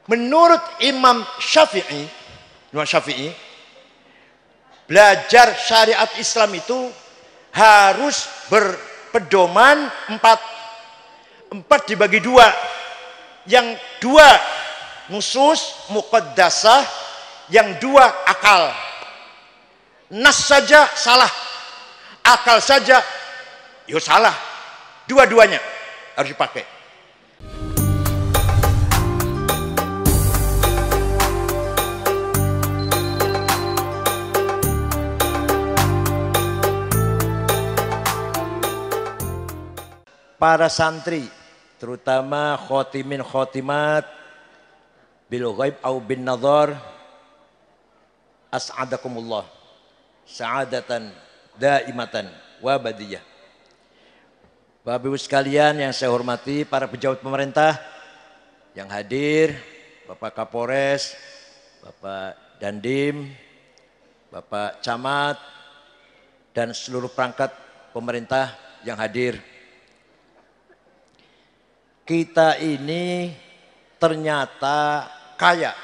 Menurut Imam Syafi'i, belajar syariat Islam itu harus berpedoman empat. Empat dibagi dua. Yang dua nusus muqaddasah, yang dua akal. Nas saja salah, akal saja yo salah. Dua-duanya harus dipakai. Para santri, terutama khotimin khotimat bil ghaib au bin nazar, as'adakumullah sa'adatan daimatan wa badiyah. Bapak Ibu sekalian yang saya hormati, para pejabat pemerintah yang hadir, Bapak Kapolres, Bapak Dandim, Bapak Camat, dan seluruh perangkat pemerintah yang hadir. Kita ini ternyata kaya.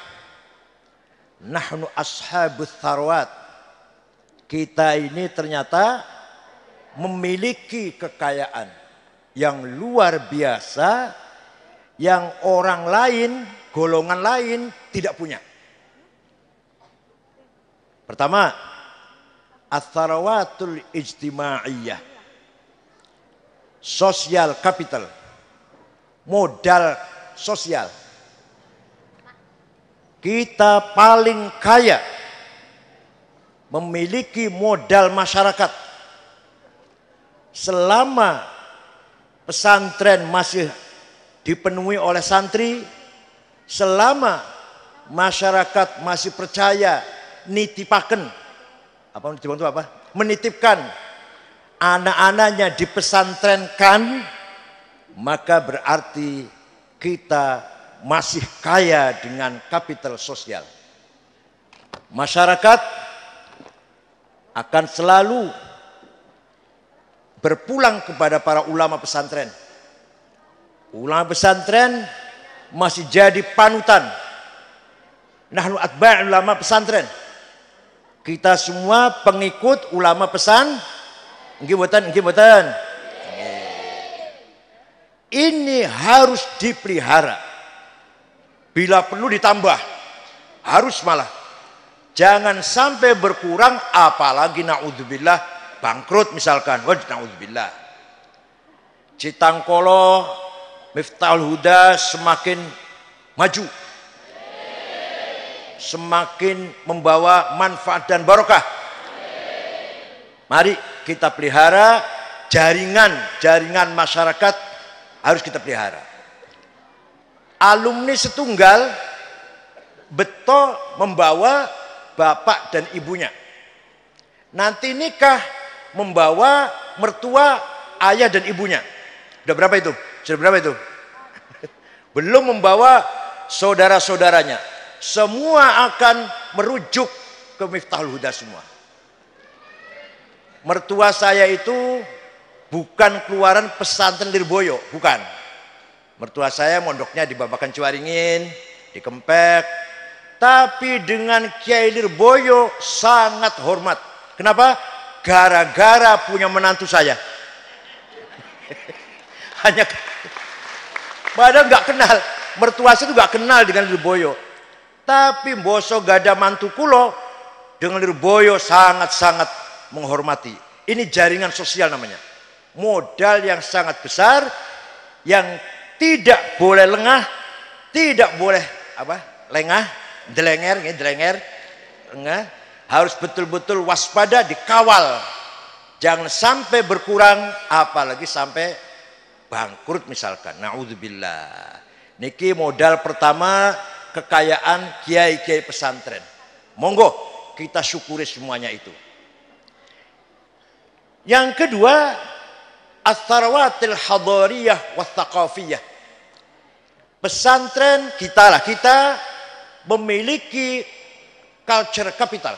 Nahnu ashabus tharwat. Kita ini ternyata memiliki kekayaan yang luar biasa yang orang lain, golongan lain tidak punya. Pertama, ats-tharwatul ijtimaiyah. Social capital. Modal sosial. Kita paling kaya, memiliki modal masyarakat. Selama pesantren masih dipenuhi oleh santri, selama masyarakat masih percaya nitipaken, apa nitipaken itu apa? Menitipkan anak-anaknya dipesantrenkan, maka berarti kita masih kaya dengan kapital sosial. Masyarakat akan selalu berpulang kepada para ulama pesantren. Ulama pesantren masih jadi panutan. Nahnu atba' ulama pesantren. Kita semua pengikut ulama pesan. Nggih mboten? Ini harus dipelihara. Bila perlu ditambah, harus malah. Jangan sampai berkurang, apalagi na'udzubillah bangkrut misalkan. Wah, na'udzubillah. Citangkolo, Miftahul Huda semakin maju. Semakin membawa manfaat dan barokah. Mari kita pelihara jaringan masyarakat, harus kita pelihara. Alumni setunggal betul membawa bapak dan ibunya. Nanti nikah membawa mertua, ayah dan ibunya. Sudah berapa itu? Belum membawa saudara-saudaranya. Semua akan merujuk ke Miftahul Huda semua. Mertua saya itu bukan keluaran pesantren Lirboyo, bukan. Mertua saya mondoknya di Babakan Ciwaringin, di Kempek. Tapi dengan Kiai Lirboyo sangat hormat. Kenapa? Gara-gara punya menantu saya. Hanya padahal nggak kenal. Mertua saya itu nggak kenal dengan Lirboyo. Tapi boso gada mantu kulo dengan Lirboyo sangat-sangat menghormati. Ini jaringan sosial namanya. Modal yang sangat besar yang tidak boleh lengah, tidak boleh lengah, delenger, harus betul-betul waspada, dikawal. Jangan sampai berkurang, apalagi sampai bangkrut misalkan. Na'udzubillah. Niki modal pertama kekayaan kiai-kiai pesantren. Monggo kita syukuri semuanya itu. Yang kedua, ats-tharwatil hadariyah wa tsaqafiyah. Pesantren kita memiliki culture capital,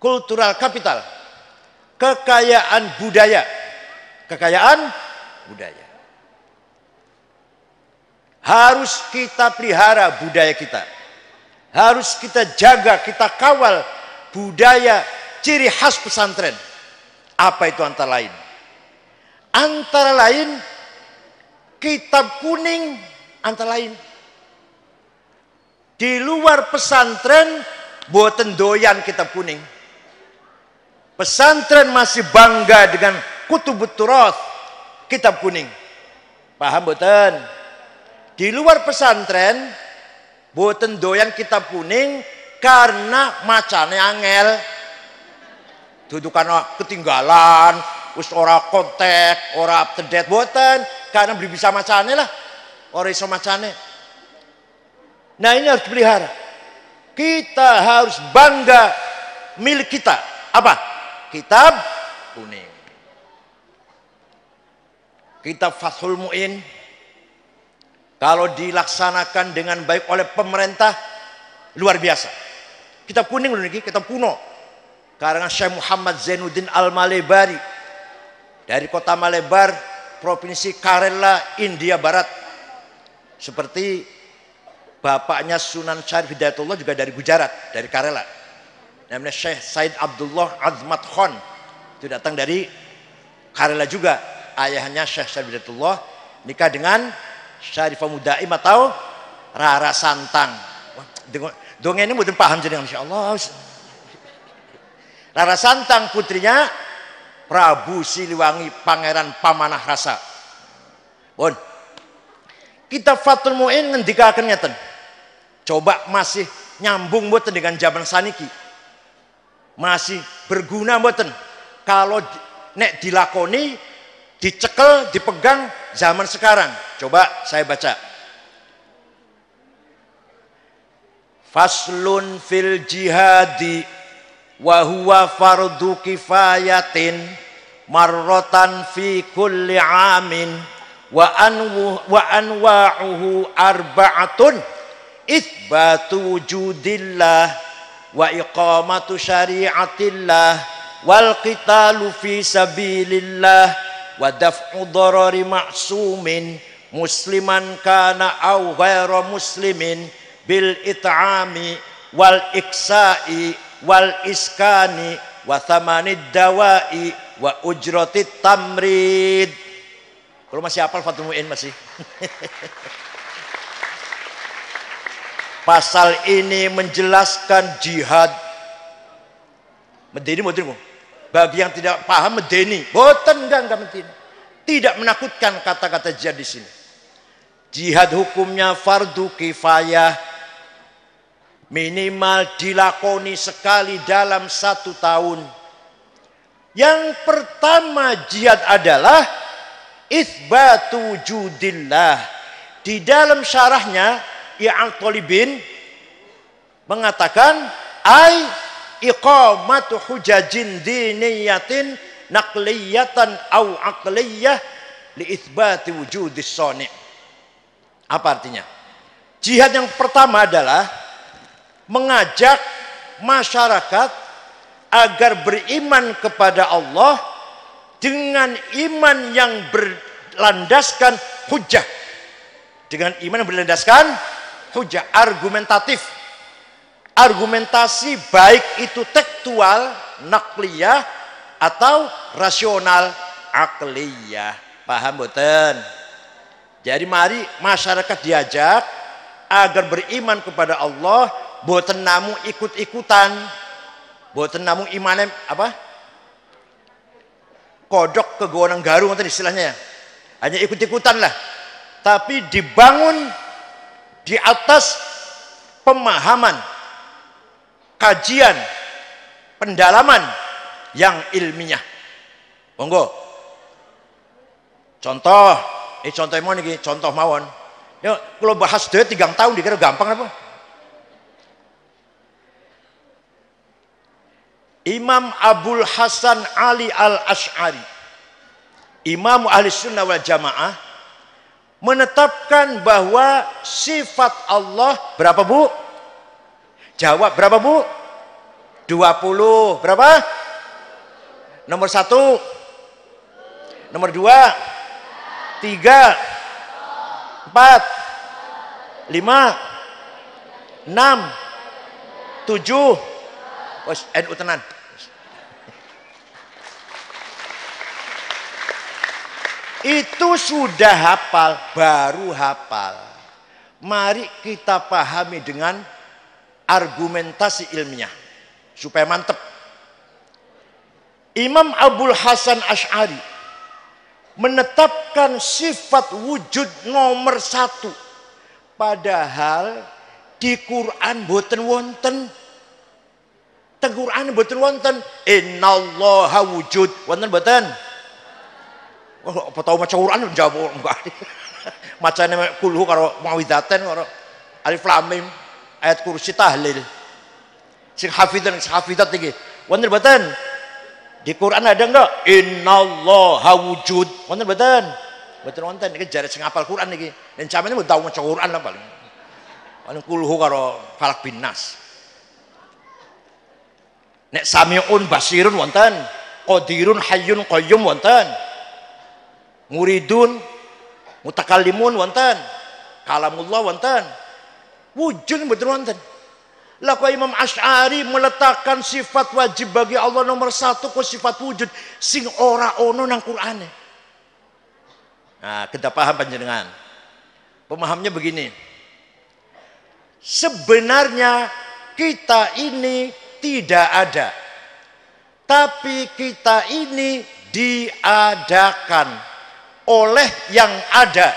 cultural capital, kekayaan budaya. Harus kita pelihara budaya kita. Harus kita jaga, kita kawal budaya ciri khas pesantren. Apa itu antara lain? Antara lain kitab kuning, antara lain. Di luar pesantren boten doyan kitab kuning. Pesantren masih bangga dengan kutubut turath, kitab kuning. Paham boten? Di luar pesantren boten doyan kitab kuning karena macane angel. Dudukan ketinggalan, wis ora kontek, ora up to date boten, karena beli bisa macane lah. Ora iso macane. Nah, ini harus dipelihara. Kita harus bangga milik kita. Apa? Kitab kuning. Kitab Fathul Mu'in kalau dilaksanakan dengan baik oleh pemerintah luar biasa. Kitab kuning loh niki, kitab kuno. Karangan Syekh Muhammad Zainuddin Al-Malebari dari kota Malebar, provinsi Kerala, India Barat. Seperti bapaknya Sunan Syarif Hidayatullah juga dari Gujarat, dari Kerala. Namanya Syekh Said Abdullah Azmat Khan. Itu datang dari Kerala juga. Ayahnya Syekh Syarif Hidayatullah nikah dengan Syarifah Mudaim atau Rara Santang. Dongeng ini mungkin paham jadi Masya Allah. Rara Santang putrinya Prabu Siliwangi Pangeran Pamanah Rasa. Bon. Kita Fathul Mu'in ngendikaken ngeten. Coba masih nyambung mboten dengan zaman saniki. Masih berguna mboten kalau nek dilakoni, dicekel, dipegang zaman sekarang. Coba saya baca. Faslun fil jihadi wa huwa fardu kifayatin marratan fi kulli amin wa anwa'uhu arba'atun itsbatu wujudillah wa iqamatu syari'atillah wal qitalu fi sabilillah wa daf'u darari ma'sumin musliman kana aw ghaira muslimin bil it'ami wal iksa'i wal iskani wa thamanid dawa'i wa ujratit tamrid. Kalau masih hafal Fathul Mu'in masih. Pasal ini menjelaskan jihad. Medeni boten. Bagi yang tidak paham medeni, boten enggak medeni. Tidak menakutkan kata-kata jihad di sini. Jihad hukumnya fardu kifayah, minimal dilakoni sekali dalam 1 tahun. Yang pertama jihad adalah itsbatu wujudillah. Di dalam syarahnya I'al Thalibin mengatakan iqamatu hujajin diniyatin naqliyatan au aqliyah li itsbati wujudis shani'. Apa artinya? Jihad yang pertama adalah mengajak masyarakat agar beriman kepada Allah dengan iman yang berlandaskan hujah. Dengan iman yang berlandaskan hujah, argumentatif. Argumentasi baik itu tekstual, nakliyah, atau rasional, akliyah. Paham boten? Jadi mari masyarakat diajak agar beriman kepada Allah, boten namu ikut-ikutan, boten namu imanem apa? Kodok ke gonang garung itu istilahnya ya. Hanya ikut-ikutan lah. Tapi dibangun di atas pemahaman, kajian, pendalaman yang ilmiah. Monggo. Contoh, contoh mau niki, contoh mawon. Yo, kalau bahas dhewe 3 tahun dikira gampang apa? Imam Abul Hasan Ali Al-Asy'ari, Imam Ahli Sunnah wal Jamaah, menetapkan bahwa sifat Allah berapa bu? Jawab berapa bu? 20. Berapa? Nomor 1, nomor 2, 3, 4, 5, 6, 7. Wes NU tenan. Itu sudah hafal, baru hafal. Mari kita pahami dengan argumentasi ilmiah supaya mantep. Imam Abul Hasan Asy'ari menetapkan sifat wujud nomor 1, padahal di Quran boten wonten. Teng Quran boten wonten innallaha wujud, wonten boten? Oh, apa tahu maca Quran jawab enggak. Macane kulhu karo muawidzaten karo alif lam mim ayat kursi tahlil. Sing hafidhan sing hafidzat iki. Wonten boten? Di Quran ada enggak? Innallaha wujud. Wonten boten? Boten wonten. Iki jare sing hafal Quran iki. Dan sampeyan mung tau maca Quran lah paling. Paling kulhu karo falak bin nas. Nek samiun basirun wonten. Qadirun hayyun qayyum wonten. Muridun mutakallimun wonten, kalamullah wonten, wujud betul wonten. Lah kok Imam Asy'ari meletakkan sifat wajib bagi Allah nomor 1 kok sifat wujud sing ora ono nang Qur'ane. Nah, kita paham panjenengan. Pemahamnya begini. Sebenarnya kita ini tidak ada, tapi kita ini diadakan oleh yang ada.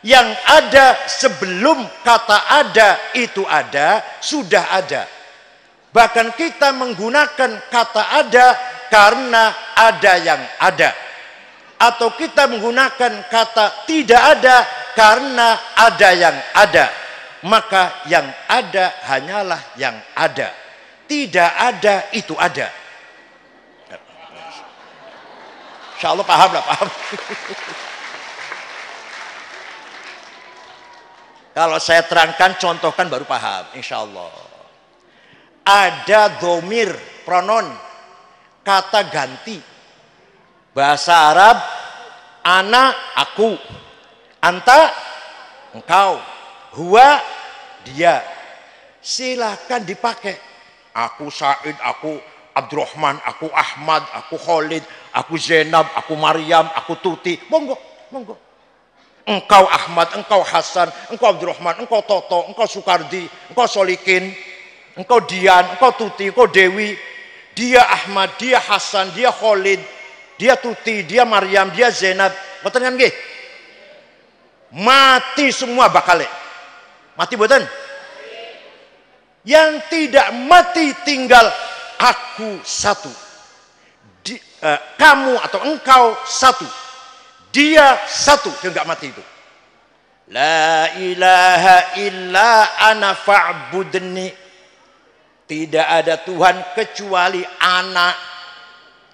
Yang ada sebelum kata ada itu ada, sudah ada. Bahkan kita menggunakan kata ada karena ada yang ada. Atau kita menggunakan kata tidak ada karena ada yang ada. Maka yang ada hanyalah yang ada. Tidak ada itu ada. Insya Allah paham lah, paham. Kalau saya terangkan, contohkan baru paham, insya Allah. Ada dhamir, pronon, kata ganti. Bahasa Arab, ana, aku. Anta, engkau. Huwa, dia. Silakan dipakai. Aku Said, aku Abdurrahman, aku Ahmad, aku Khalid, aku Zainab, aku Maryam, aku Tuti. Monggo, monggo. Engkau Ahmad, engkau Hasan, engkau Abdurrahman, engkau Toto, engkau Sukardi, engkau Solikin, engkau Dian, engkau Tuti, engkau Dewi. Dia Ahmad, dia Hasan, dia Khalid, dia Tuti, dia Maryam, dia Zainab. Boten kan nggih? Mati semua bakale. Mati boten? Yang tidak mati tinggal aku satu. Kamu atau engkau satu. Dia satu, dia enggak mati itu. La ilaha illa ana fa'budni. Tidak ada Tuhan kecuali anak.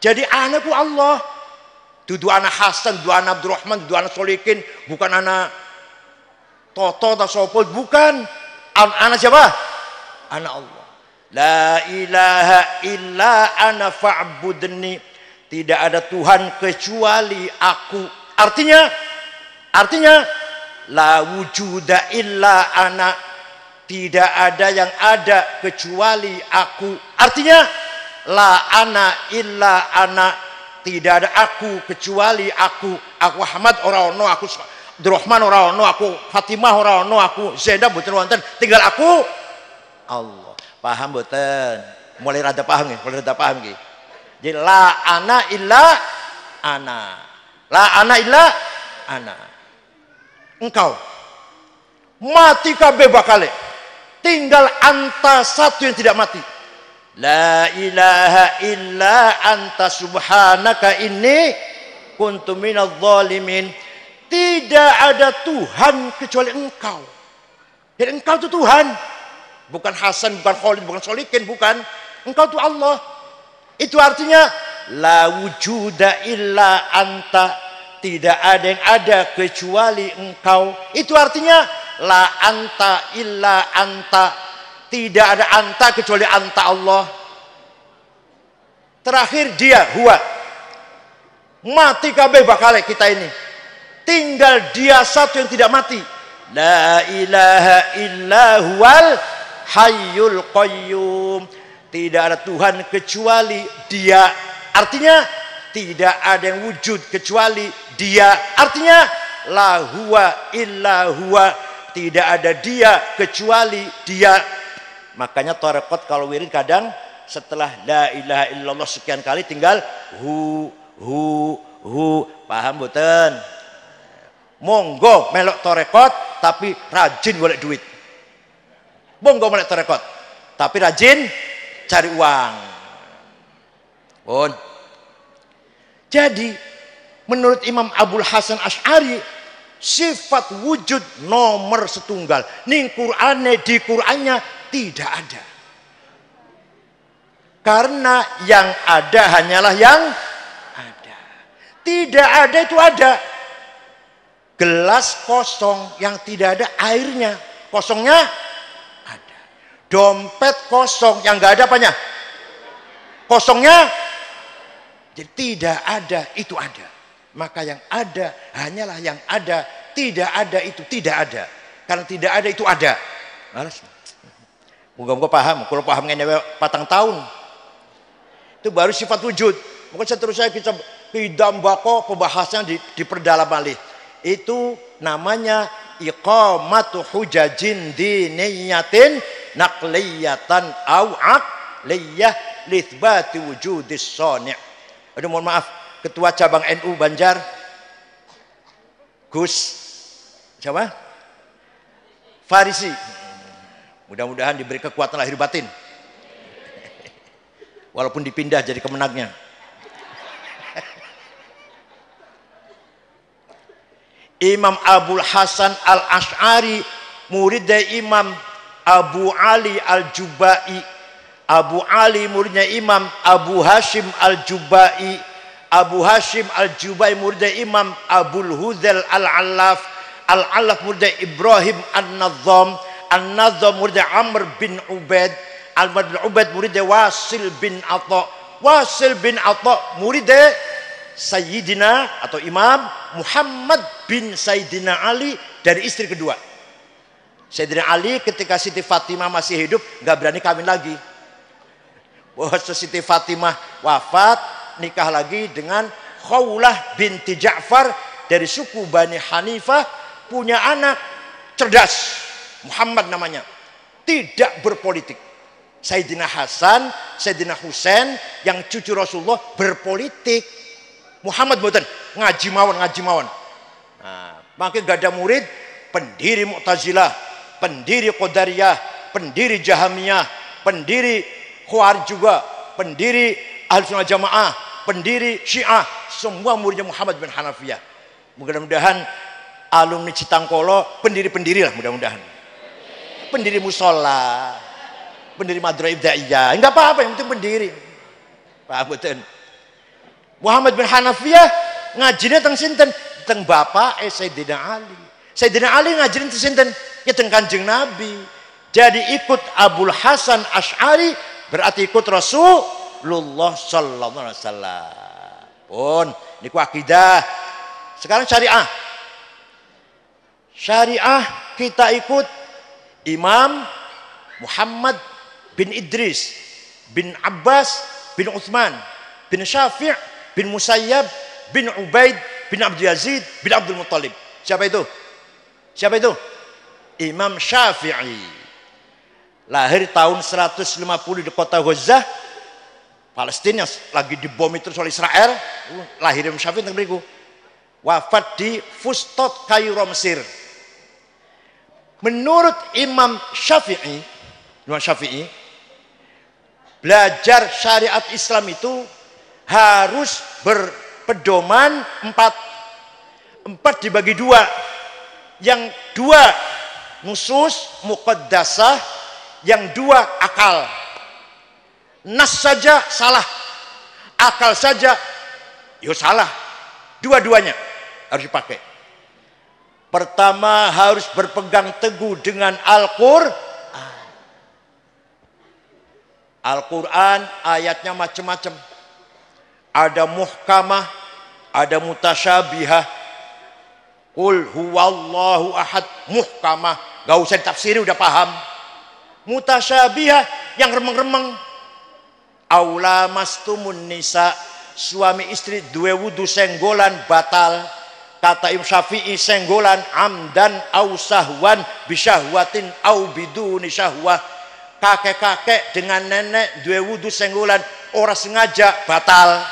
Jadi anakku Allah. Dudu anak Hasan, dudu anak Abdurrahman, dudu anak Solikin, bukan anak Toto atau Sopol, bukan. Anak siapa? Anak Allah. La ilaha illa ana fa'budni. Tidak ada Tuhan kecuali aku. Artinya la wujuda illa ana. Tidak ada yang ada kecuali aku. Artinya la ana illa ana. Tidak ada aku kecuali aku. Aku Ahmad ora ono, aku Abdurrahman ora ono, aku Fatimah ora ono, aku Zainab boten wonten. Tinggal aku Allah. Paham boten? Mulai rada paham nggih, mulai rada paham nggih. Jadi la ana illa ana. La ana illa ana. Engkau mati kabeh bakale. Tinggal anta satu yang tidak mati. La ilaha illa anta subhanaka inni kuntu minadh dhalimin. Tidak ada Tuhan kecuali engkau. Jadi engkau itu Tuhan. Bukan Hasan, bukan Khalid, bukan Solikin, bukan. Engkau itu Allah. Itu artinya la wujuda illa anta. Tidak ada yang ada kecuali engkau. Itu artinya la anta illa anta. Tidak ada anta kecuali anta Allah. Terakhir dia huwa. Mati kabeh bakale kita ini. Tinggal dia satu yang tidak mati. La ilaha illa huwal hayyul qayyum. Tidak ada Tuhan kecuali Dia. Artinya tidak ada yang wujud kecuali Dia. Artinya la huwa illa huwa. Tidak ada Dia kecuali Dia. Makanya tarekat kalau wirid kadang setelah la ilaha illallah sekian kali tinggal hu. Paham mboten? Monggo melok tarekat tapi rajin golek duit. Monggo melok tarekat tapi rajin cari uang. Pun. Jadi menurut Imam Abul Hasan Asy'ari sifat wujud nomor setunggal ning Qur'ane di Qur'annya tidak ada. Karena yang ada hanyalah yang ada. Tidak ada itu ada. Gelas kosong yang tidak ada airnya. Kosongnya ada. Dompet kosong yang nggak ada apanya? Kosongnya. Jadi tidak ada itu ada. Maka yang ada hanyalah yang ada. Tidak ada itu tidak ada. Karena tidak ada itu ada. Malas. Moga-moga paham. Kalau paham ngenewe patang tahun. Itu baru sifat wujud. Mungkin seterusnya kita idam bako pembahasan diperdalam balik. Itu namanya iqamatu hujajin diniyatin naqliyatan au aqliyah litsbati wujudis shani'. Aduh mohon maaf, ketua cabang NU Banjar Gus siapa? Farisi. Mudah-mudahan diberi kekuatan lahir batin. Walaupun dipindah jadi kemenangnya. Imam Abul Hasan Al-Asy'ari muridnya Imam Abu Ali Al-Jubai. Abu Ali muridnya Imam Abu Hashim Al-Jubai. Abu Hashim Al-Jubai muridnya Imam Abul Hudzal Al-Allaf. Al-Allaf muridnya Ibrahim An-Nazzam. An-Nazzam muridnya Amr bin Ubaid. Amr bin Ubaid muridnya Wasil bin Atha. Wasil bin Atha muridnya Sayyidina atau Imam Muhammad bin Sayyidina Ali dari istri kedua. Sayyidina Ali ketika Siti Fatimah masih hidup nggak berani kawin lagi. Wah, Siti Fatimah wafat nikah lagi dengan Khawlah binti Ja'far dari suku Bani Hanifah, punya anak cerdas, Muhammad namanya, tidak berpolitik. Sayyidina Hasan, Sayyidina Husain yang cucu Rasulullah berpolitik. Muhammad boten ngaji mawon. Nah, makanya gak ada murid, pendiri Mu'tazilah, pendiri Qadariyah, pendiri Jahamiyah, pendiri Khawarij juga, pendiri Ahlussunnah Jamaah, pendiri Syiah, semua muridnya Muhammad bin Hanafiyah. Mudah-mudahan alumni Citangkolo pendiri-pendiri lah mudah-mudahan. Pendiri musola, pendiri madrasah ibtidaiyah, enggak apa-apa yang penting pendiri. Paham betul? Muhammad bin Hanafiyah ngajinya teng sinten? Teng bapak Sayyidina Ali. Sayyidina Ali ngajinya teng sinten? Ya teng Kanjeng Nabi. Jadi ikut Abul Hasan Asy'ari berarti ikut Rasulullah sallallahu alaihi wasallam. Pun niku akidah. Sekarang syariah. Syariah kita ikut Imam Muhammad bin Idris bin Abbas bin Utsman bin Syafi' bin Musayyab bin Ubaid bin Abdul Yazid bin Abdul Muttalib. Siapa itu? Siapa itu? Imam Syafi'i. Lahir tahun 150 di kota Gaza, Palestina, lagi dibom terus oleh Israel. Lahir Imam Syafi'i teng mriku. Wafat di Fustot, Kairo, Mesir. Menurut Imam Syafi'i, belajar syariat Islam itu harus berpedoman empat dibagi dua. Yang dua nusus muqaddasah, yang dua akal. Nas saja salah, akal saja yo salah. Dua-duanya harus dipakai. Pertama harus berpegang teguh dengan Al-Qur'an. Al-Quran ayatnya macam-macam. Ada muhkamah, ada mutasyabihah. Qul huwallahu ahad, muhkamah, gak usah ditafsiri udah paham. Mutasyabihah, yang remeng-remeng. Aula mastumun nisa, suami istri dua wudu senggolan batal. Kata Imam Syafi'i senggolan amdan au sahwan bisyahwatin au biduni syahwah. Kakek-kakek dengan nenek dua wudu senggolan orang sengaja batal.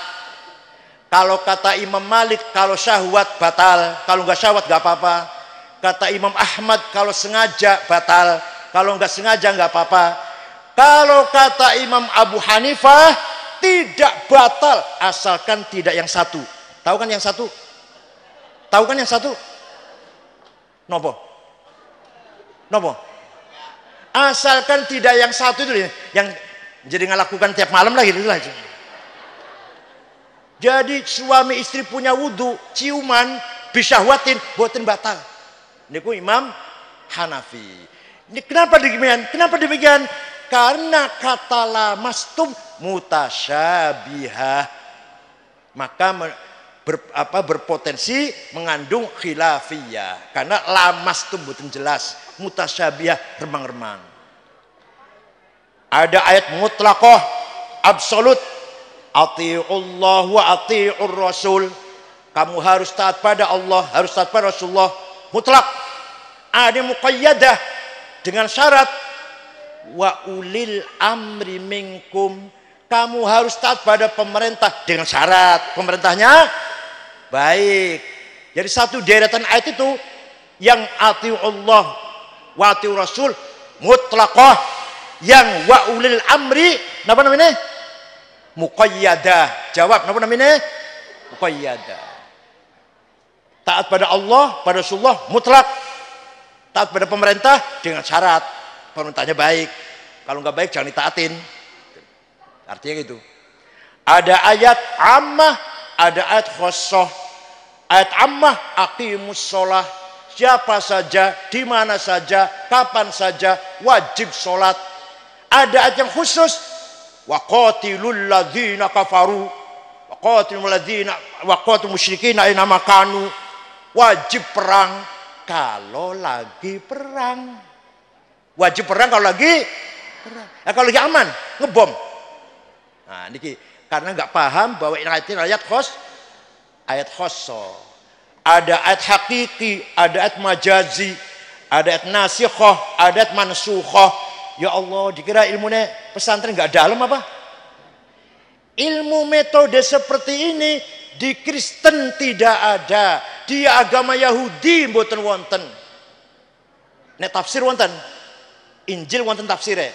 Kalau kata Imam Malik kalau syahwat batal, kalau nggak syahwat nggak apa-apa. Kata Imam Ahmad kalau sengaja batal, kalau nggak sengaja nggak apa-apa. Kalau kata Imam Abu Hanifah tidak batal asalkan tidak yang satu. Tahu kan yang satu? Tahu kan yang satu? Nopo? Nopo? Asalkan tidak yang satu itu yang jadi ngelakukan tiap malam lagi itu aja. Jadi suami istri punya wudhu, ciuman, bisyahwatin, buatin batal. Niku Imam Hanafi. Ini kenapa demikian? Kenapa demikian? Karena kata lamastum mutasyabihah, maka berpotensi mengandung khilafiyah. Karena lamastum bukan jelas, mutasyabihah remang-remang. Ada ayat mutlaqah, absolut. Ati'ullah wa ati'ur rasul. Kamu harus taat pada Allah, harus taat pada Rasulullah, mutlak. Ada muqayyadah dengan syarat wa ulil amri minkum. Kamu harus taat pada pemerintah dengan syarat pemerintahnya baik. Jadi satu deretan ayat itu yang ati'ullah wa ati'ur rasul mutlaqah, yang wa ulil amri apa namanya? Muqayyadah. Jawab, apa namanya? Muqayyadah. Taat pada Allah, pada Rasulullah mutlak. Taat pada pemerintah dengan syarat pemerintahnya baik. Kalau nggak baik jangan ditaatin. Artinya gitu. Ada ayat ammah, ada ayat khosoh. Ayat ammah, aqimus sholah. Siapa saja, di mana saja, kapan saja wajib sholat. Ada ayat yang khusus. Wa qatilul ladzina kafaru wa qatilul ladzina wa qatilul musyrikin aina makanu. Wajib perang kalau lagi perang. Wajib perang kalau lagi perang. Kalau lagi aman, ngebom. Nah, niki karena nggak paham bahwa ini ayat khos, ayat khosso. Ada ayat hakiki, ada ayat majazi, ada ayat nasikhah, ada ayat mansukhah. Ya Allah, dikira ilmunya pesantren nggak dalam apa? Ilmu metode seperti ini di Kristen tidak ada, di agama Yahudi mboten wonten. Nek tafsir wonten, Injil wonten tafsirnya,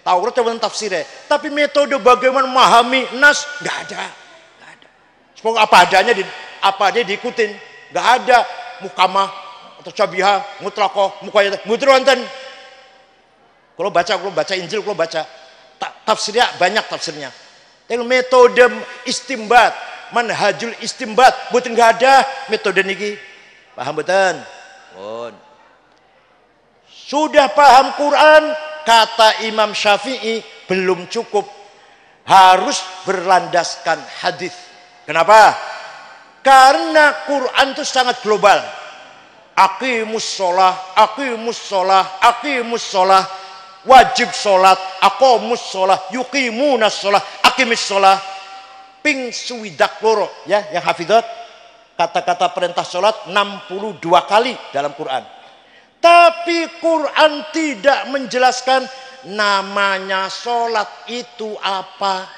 Taurat wonten tafsirnya, tapi metode bagaimana memahami nas nggak ada, nggak ada. Semoga apa adanya, apa dia diikutin, nggak ada mukamah atau syabihah, mutlaqah, muqayyadah, mboten wonten. Kalau baca Injil, kalau baca tafsirnya banyak tafsirnya. Tapi metode istimbat, manhajul istimbat, betul nggak ada metode niki. Paham betul? Pun. Sudah paham Quran, kata Imam Syafi'i belum cukup, harus berlandaskan hadis. Kenapa? Karena Quran itu sangat global. Aqimus sholah, aqimus sholah, aqimus sholah. Wajib sholat, aqomus sholat, yuqimunas sholat, aqimis sholat. Ping suwidak loro ya, yang hafidhat. Kata-kata perintah sholat 62 kali dalam Quran. Tapi Quran tidak menjelaskan namanya sholat itu apa,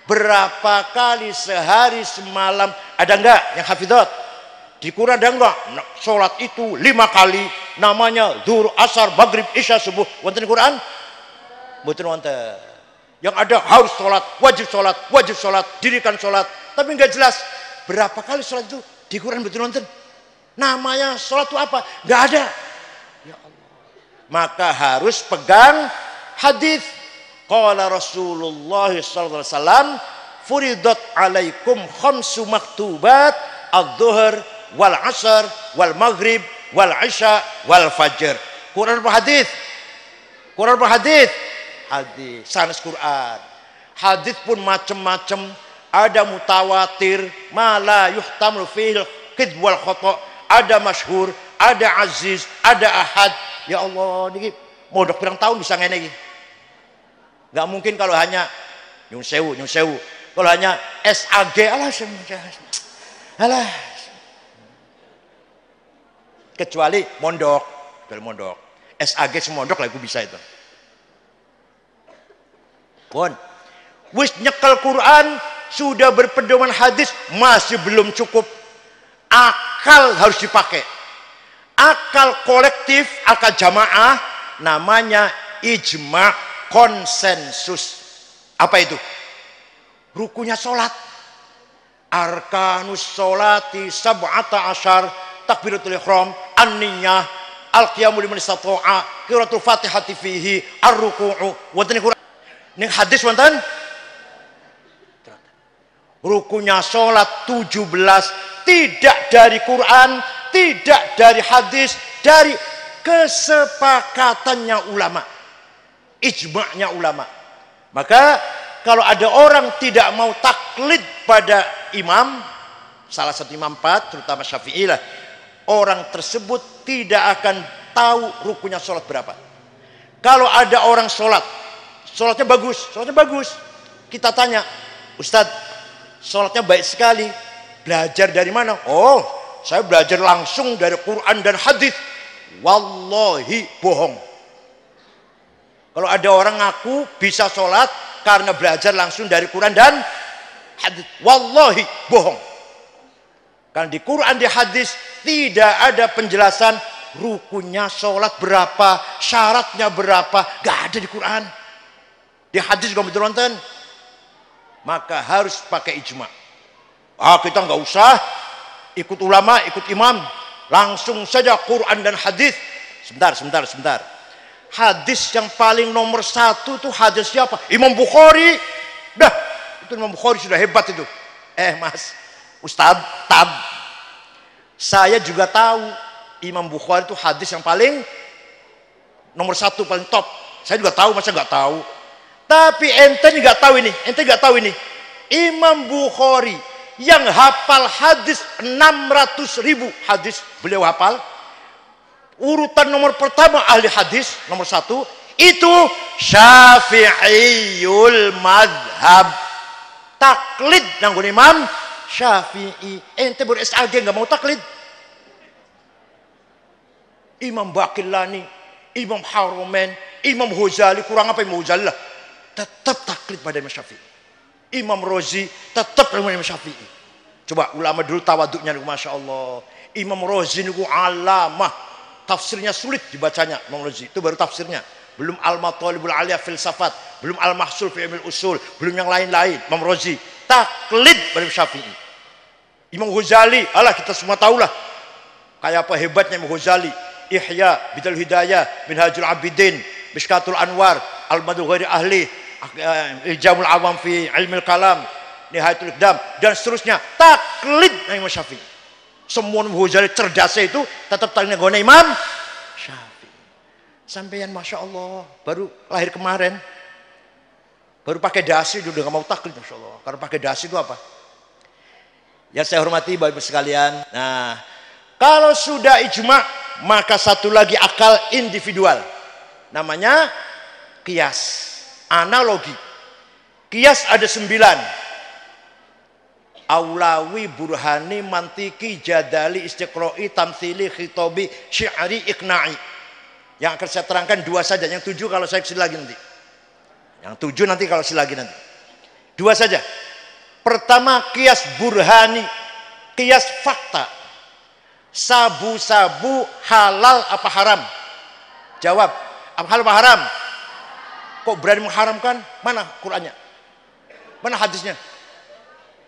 berapa kali sehari semalam. Ada enggak yang hafidhat? Di Quran ada enggak? Sholat itu 5 kali, namanya zuhur, asar, maghrib, isya, subuh. Wonten Quran? Betul wonten. Yang ada harus sholat, wajib sholat, dirikan sholat. Tapi enggak jelas berapa kali sholat itu di Quran. Betul wonten. Namanya sholat itu apa? Enggak ada. Ya Allah. Maka harus pegang hadis. Qala Rasulullah sallallahu alaihi wasallam, furidat alaikum khamsu maktubat, adz-dzuhr wal asar wal maghrib wal isya wal fajr. Quran apa hadis? Quran apa hadis? Hadis. Sanes Quran. Hadis pun macam-macam. Ada mutawatir, ma la yuhtamlu fil kidb wal khata'. ada masyhur, ada aziz, ada ahad. Ya Allah, ini modok pirang tahun bisa ngene iki. Nggak mungkin kalau hanya nyun sewu. Kalau hanya SAG, alah. Kecuali mondok. SAG semondok lah aku bisa itu. Pun wis nyekel Quran, sudah berpedoman hadis, masih belum cukup. Akal harus dipakai. Akal kolektif, akal jamaah, namanya ijma, konsensus. Apa itu? Rukunya sholat. Arkanus sholati sab'ata asyar, takbiratul ihram, an-niyah, al-qiyamu liman istata'a, qiraatul fatihati fihi, ar-ruku'u. Wonten Quran. Ning hadis wonten rukunya sholat 17, tidak dari Quran, tidak dari hadis, dari kesepakatannya ulama, ijma'nya ulama. Maka kalau ada orang tidak mau taklid pada imam, salah satu imam 4, terutama Syafi'i lah, orang tersebut tidak akan tahu rukunya sholat berapa. Kalau ada orang sholatnya bagus, kita tanya, Ustadz, sholatnya baik sekali, belajar dari mana? Oh, saya belajar langsung dari Quran dan hadis. Wallahi bohong. Kalau ada orang ngaku bisa sholat karena belajar langsung dari Quran dan hadis, wallahi bohong. Karena di Quran di hadis tidak ada penjelasan rukunnya sholat berapa, syaratnya berapa, gak ada di Quran. Di hadis juga betul nonton. Maka harus pakai ijma. Kita nggak usah ikut ulama, ikut imam, langsung saja Quran dan hadis. Sebentar. Hadis yang paling nomor 1 itu hadis siapa? Imam Bukhari. Dah, itu Imam Bukhari sudah hebat itu. Mas, Ustadz, saya juga tahu Imam Bukhari itu hadis yang paling nomor 1, paling top. Saya juga tahu, masa nggak tahu? Tapi ente nggak tahu ini. Imam Bukhari yang hafal hadis 600.000 hadis beliau hafal. Urutan nomor pertama ahli hadis nomor 1 itu Syafi'iyul madhab. Taklid nanggung Imam Syafi'i. Ente ber-SAG nggak mau taklid. Imam Baqillani, Imam Haromen, Imam Ghazali, kurang apa Imam Ghazali lah, tetap taklid pada Imam Syafi'i. Imam Rozi tetap dengan Imam Syafi'i. Coba ulama dulu tawaduknya, masya Allah. Imam Rozi niku alamah, tafsirnya sulit dibacanya. Imam Rozi itu baru tafsirnya, belum Al-Matalibul Aliyah filsafat, belum Al-Mahsul fi Ilmil Usul, belum yang lain-lain. Imam Rozi taklid pada Imam Syafi'i. Imam Ghazali, kita semua tahulah kayak apa hebatnya Imam Ghazali. Ihya Bidal Hidayah, Minhajul Abidin, Mishkatul Anwar, Al-Madul Ghairi Ahli, Iljamul Awam fi Ilmil Kalam, Nihayatul Iqdam, dan seterusnya. Taklid Imam Syafi'i. Semua Imam Ghazali cerdasnya itu tetap taklid dengan Imam Syafi'i. Sampeyan masya Allah baru lahir kemarin, baru pakai dasi udah nggak mau taklid, masya Allah. Karena pakai dasi itu apa? Ya saya hormati Bapak Ibu sekalian. Nah, kalau sudah ijma, maka satu lagi akal individual, namanya qiyas, analogi. Qiyas ada 9: aulawi, burhani, mantiki, jadali, istiqroi, tamthili, khitobi, syi'ri, iqna'i. Yang akan saya terangkan 2 saja, yang 7 kalau saya kesini lagi nanti. Yang 7 nanti kalau kesini lagi nanti. 2 saja. Pertama, qiyas burhani, qiyas fakta. Sabu-sabu halal apa haram? Jawab, apa halal apa haram? Kok berani mengharamkan? Mana Qur'annya? Mana hadisnya?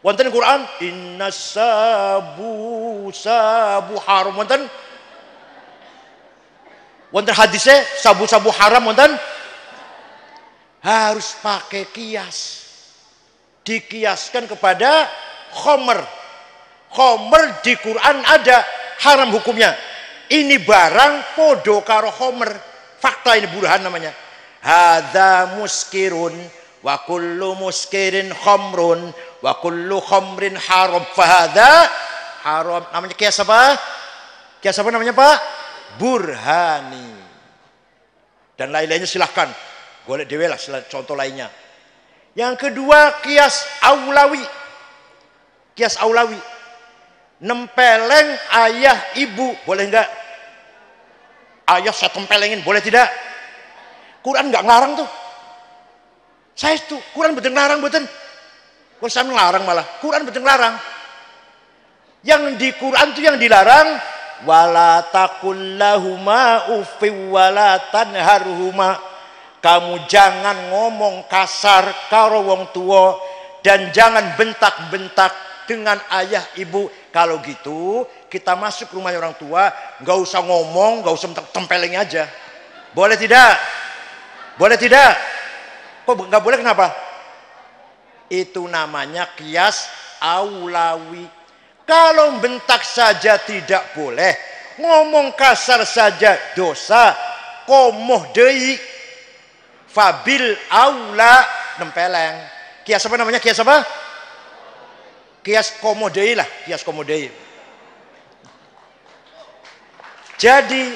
Wonten Quran, inna sabu haram. Wonten hadisnya sabu-sabu haram wonten? Harus pakai kias. Dikiaskan kepada khomer. Khomer di Quran ada, haram hukumnya. Ini barang podo karo khomer. Fakta ini burhan namanya. Hadza muskirun wa kullu muskirin khamrun wa kullu khamrin haram. Fahadza haram. Namanya kias apa? Kias apa namanya Pak? Burhani. Dan lain-lainnya silahkan. Golek dewe lah contoh lainnya. Yang kedua kias aulawi. Kias aulawi. Nempeleng ayah ibu. Boleh enggak? Ayah saya tempelengin. Boleh tidak? Quran enggak ngelarang tuh. Saya tuh Quran betul ngelarang betul. Kalau saya ngelarang malah. Quran betul ngelarang. Yang di Quran tuh yang dilarang. Wala taqul lahuma uffi wala tanharhuma. Kamu jangan ngomong kasar karo wong tua dan jangan bentak-bentak dengan ayah ibu. Kalau gitu kita masuk rumah orang tua, nggak usah ngomong, nggak usah tempeleng aja. Boleh tidak? Boleh tidak? Kok nggak boleh, kenapa? Itu namanya kias aulawi. Kalau bentak saja tidak boleh, ngomong kasar saja dosa, komoh deui fabil aula nempeleng. Kias apa namanya? Kias apa? Kias komoh deui lah, kias komoh deui. Jadi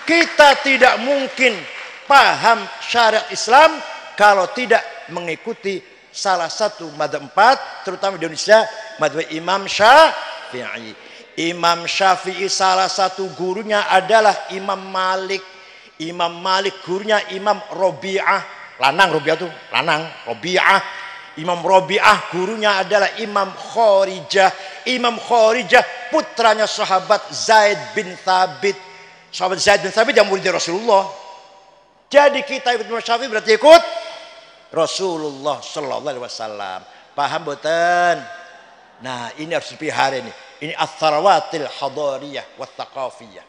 kita tidak mungkin paham syariat Islam kalau tidak mengikuti salah satu madzhab 4, terutama di Indonesia, madzhab Imam Syafi'i. Imam Syafi'i salah satu gurunya adalah Imam Malik. Imam Malik gurunya Imam Robi'ah. Lanang Robi'ah tuh, lanang Robi'ah. Imam Robi'ah gurunya adalah Imam Khorijah. Imam Khorijah putranya sahabat Zaid bin Thabit. Sahabat Zaid bin Thabit yang murid Rasulullah. Jadi kita ikut Imam Syafi'i berarti ikut Rasulullah sallallahu alaihi wasallam. Paham boten? Nah, ini harus dipelihara ini. Ini ats-tsarawatil hadariyah wat thaqafiyah.